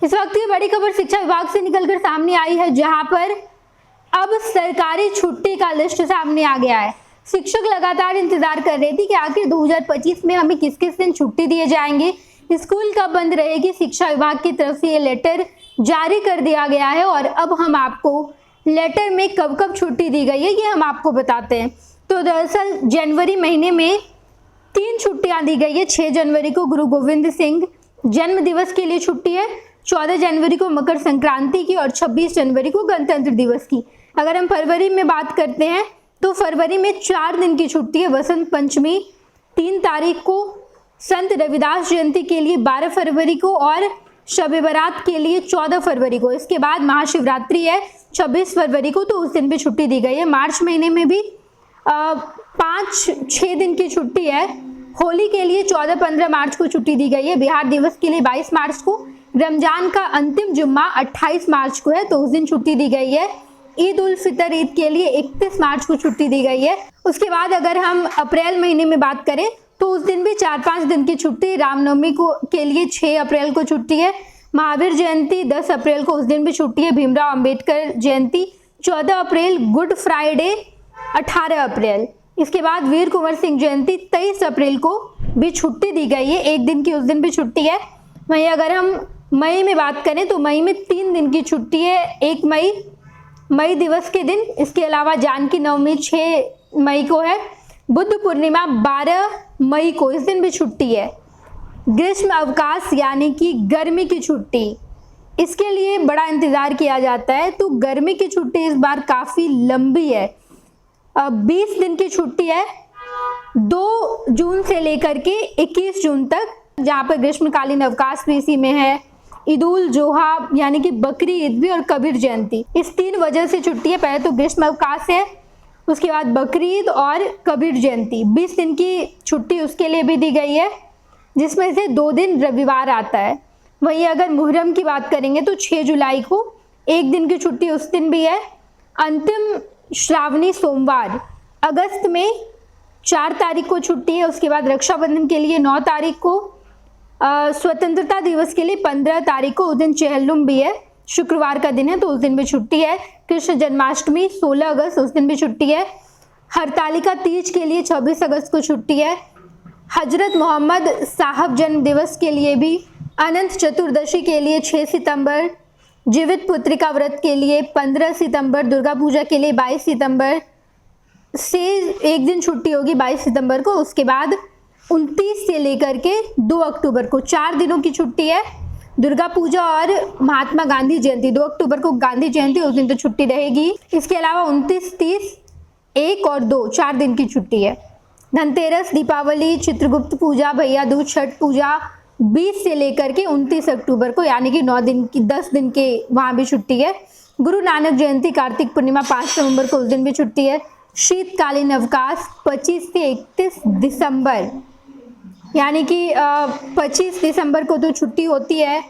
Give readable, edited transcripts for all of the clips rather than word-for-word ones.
इस वक्त की बड़ी खबर शिक्षा विभाग से निकलकर सामने आई है, जहां पर अब सरकारी छुट्टी का लिस्ट सामने आ गया है। शिक्षक लगातार इंतजार कर रहे थे कि आखिर 2025 में हमें किस किस दिन छुट्टी दिए जाएंगे, स्कूल कब बंद रहेगी। शिक्षा विभाग की तरफ से ये लेटर जारी कर दिया गया है और अब हम आपको लेटर में कब कब छुट्टी दी गई है ये हम आपको बताते हैं। तो दरअसल जनवरी महीने में 3 छुट्टियां दी गई है। 6 जनवरी को गुरु गोविंद सिंह जन्म दिवस के लिए छुट्टी है, 14 जनवरी को मकर संक्रांति की और 26 जनवरी को गणतंत्र दिवस की। अगर हम फरवरी में बात करते हैं तो फरवरी में 4 दिन की छुट्टी है। वसंत पंचमी 3 तारीख को, संत रविदास जयंती के लिए 12 फरवरी को और शब बारात के लिए 14 फरवरी को। इसके बाद महाशिवरात्रि है 26 फरवरी को, तो उस दिन भी छुट्टी दी गई है। मार्च महीने में भी 5-6 दिन की छुट्टी है। होली के लिए 14-15 मार्च को छुट्टी दी गई है। बिहार दिवस के लिए 22 मार्च को, रमजान का अंतिम जुम्मा 28 मार्च को है, तो उस दिन छुट्टी दी गई है। ईद उल फितर ईद के लिए 31 मार्च को छुट्टी दी गई है। उसके बाद अगर हम अप्रैल महीने में बात करें तो उस दिन भी 4-5 दिन की छुट्टी। रामनवमी को के लिए 6 अप्रैल को छुट्टी है। महावीर जयंती 10 अप्रैल को, उस दिन भी छुट्टी है। भीमराव अंबेडकर जयंती 14 अप्रैल, गुड फ्राइडे 18 अप्रैल। इसके बाद वीर कुंवर सिंह जयंती 23 अप्रैल को भी छुट्टी दी गई है, 1 दिन की उस दिन भी छुट्टी है। वहीं अगर हम मई में बात करें तो मई में 3 दिन की छुट्टी है। 1 मई दिवस के दिन, इसके अलावा जानकी नवमी 6 मई को है। बुद्ध पूर्णिमा 12 मई को, इस दिन भी छुट्टी है। ग्रीष्म अवकाश यानी कि गर्मी की छुट्टी, इसके लिए बड़ा इंतजार किया जाता है, तो गर्मी की छुट्टी इस बार काफ़ी लंबी है। 20 दिन की छुट्टी है, 2 जून से लेकर के 21 जून तक, जहाँ पर ग्रीष्मकालीन अवकाश भी इसी में है। ईद उल जोहा यानी कि बकरी ईद भी और कबीर जयंती, इस 3 वजह से छुट्टी है। पहले तो ग्रीष्म अवकाश है, उसके बाद बकरी ईद और कबीर जयंती। 20 दिन की छुट्टी उसके लिए भी दी गई है, जिसमें से 2 दिन रविवार आता है। वहीं अगर मुहर्रम की बात करेंगे तो 6 जुलाई को 1 दिन की छुट्टी उस दिन भी है। अंतिम श्रावणी सोमवार अगस्त में 4 तारीख को छुट्टी है। उसके बाद रक्षाबंधन के लिए 9 तारीख को, स्वतंत्रता दिवस के लिए 15 तारीख को, उस दिन चेहल्लुम भी है, शुक्रवार का दिन है, तो उस दिन भी छुट्टी है। कृष्ण जन्माष्टमी 16 अगस्त, उस दिन भी छुट्टी है। हरतालिका तीज के लिए 26 अगस्त को छुट्टी है। हजरत मोहम्मद साहब जन्म दिवस के लिए भी, अनंत चतुर्दशी के लिए 6 सितंबर, जीवित पुत्रिका व्रत के लिए 15 सितंबर, दुर्गा पूजा के लिए 22 सितंबर से 1 दिन छुट्टी होगी 22 सितंबर को। उसके बाद 29 से लेकर के 2 अक्टूबर को 4 दिनों की छुट्टी है। दुर्गा पूजा और महात्मा गांधी जयंती, 2 अक्टूबर को गांधी जयंती, उस दिन तो छुट्टी रहेगी। इसके अलावा 29, 30, 1 और 2 4 दिन की छुट्टी है। धनतेरस, दीपावली, चित्रगुप्त पूजा, भैया दूज, छठ पूजा 20 से लेकर के 29 अक्टूबर को, यानी कि 10 दिन के वहाँ भी छुट्टी है। गुरु नानक जयंती, कार्तिक पूर्णिमा 5 नवंबर को, उस दिन भी छुट्टी है। शीतकालीन अवकाश 25 से 31 दिसंबर, यानी कि 25 दिसंबर को तो छुट्टी होती है।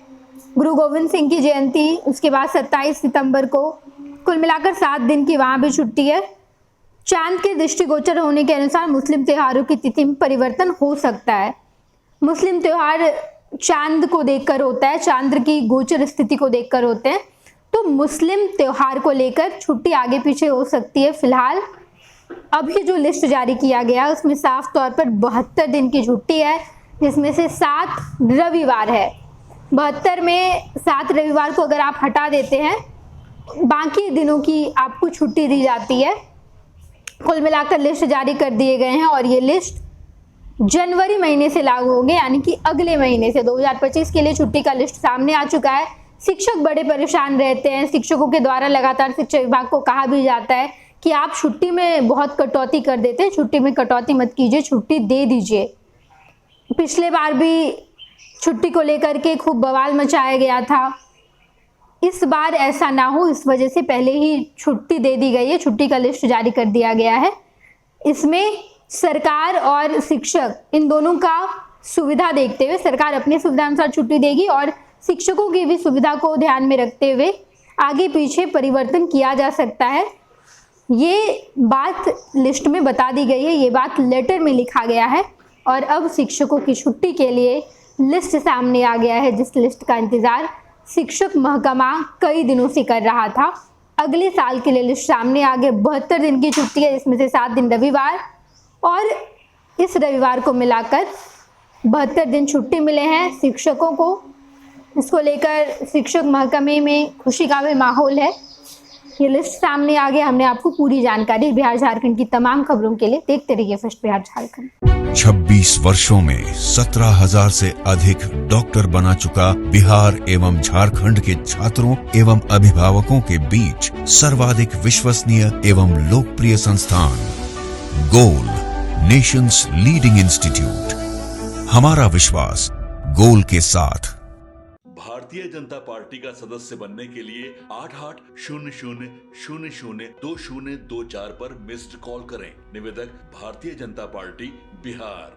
गुरु गोविंद सिंह की जयंती, उसके बाद 27 सितंबर को, कुल मिलाकर 7 दिन की वहाँ भी छुट्टी है। चांद के दृष्टिगोचर होने के अनुसार मुस्लिम त्योहारों की तिथि में परिवर्तन हो सकता है। मुस्लिम त्योहार चांद को देखकर होता है, चांद्र की गोचर स्थिति को देखकर होते हैं, तो मुस्लिम त्योहार को लेकर छुट्टी आगे पीछे हो सकती है। फिलहाल अभी जो लिस्ट जारी किया गया उसमें साफ तौर पर 72 दिन की छुट्टी है, जिसमें से 7 रविवार है। 72 में 7 रविवार को अगर आप हटा देते हैं, बाकी दिनों की आपको छुट्टी दी जाती है। कुल मिलाकर लिस्ट जारी कर दिए गए हैं और ये लिस्ट जनवरी महीने से लागू होंगे, यानी कि अगले महीने से 2025 के लिए छुट्टी का लिस्ट सामने आ चुका है। शिक्षक बड़े परेशान रहते हैं। शिक्षकों के द्वारा लगातार शिक्षा विभाग को कहा भी जाता है कि आप छुट्टी में बहुत कटौती कर देते हैं, छुट्टी में कटौती मत कीजिए, छुट्टी दे दीजिए। पिछले बार भी छुट्टी को लेकर के खूब बवाल मचाया गया था। इस बार ऐसा ना हो, इस वजह से पहले ही छुट्टी दे दी गई है, छुट्टी का लिस्ट जारी कर दिया गया है। इसमें सरकार और शिक्षक इन दोनों का सुविधा देखते हुए सरकार अपनी सुविधा अनुसार छुट्टी देगी और शिक्षकों की भी सुविधा को ध्यान में रखते हुए आगे पीछे परिवर्तन किया जा सकता है। ये बात लिस्ट में बता दी गई है, ये बात लेटर में लिखा गया है और अब शिक्षकों की छुट्टी के लिए लिस्ट सामने आ गया है, जिस लिस्ट का इंतजार शिक्षक महकमा कई दिनों से कर रहा था। अगले साल के लिए लिस्ट सामने आ गए। 72 दिन की छुट्टी है, जिसमें से 7 दिन रविवार और इस रविवार को मिलाकर 72 दिन छुट्टी मिले हैं शिक्षकों को। इसको लेकर शिक्षक महकमे में खुशी का भी माहौल है। ये लिस्ट सामने आ गया। हमने आपको पूरी जानकारी बिहार झारखंड की तमाम खबरों के लिए देखते रहिए फर्स्ट बिहार झारखंड। 26 वर्षों में 17,000 से अधिक डॉक्टर बना चुका बिहार एवं झारखंड के छात्रों एवं अभिभावकों के बीच सर्वाधिक विश्वसनीय एवं लोकप्रिय संस्थान गोल, नेशंस लीडिंग इंस्टीट्यूट। हमारा विश्वास गोल के साथ। भारतीय जनता पार्टी का सदस्य बनने के लिए 8800002024 पर मिस्ड कॉल करें। निवेदक भारतीय जनता पार्टी बिहार।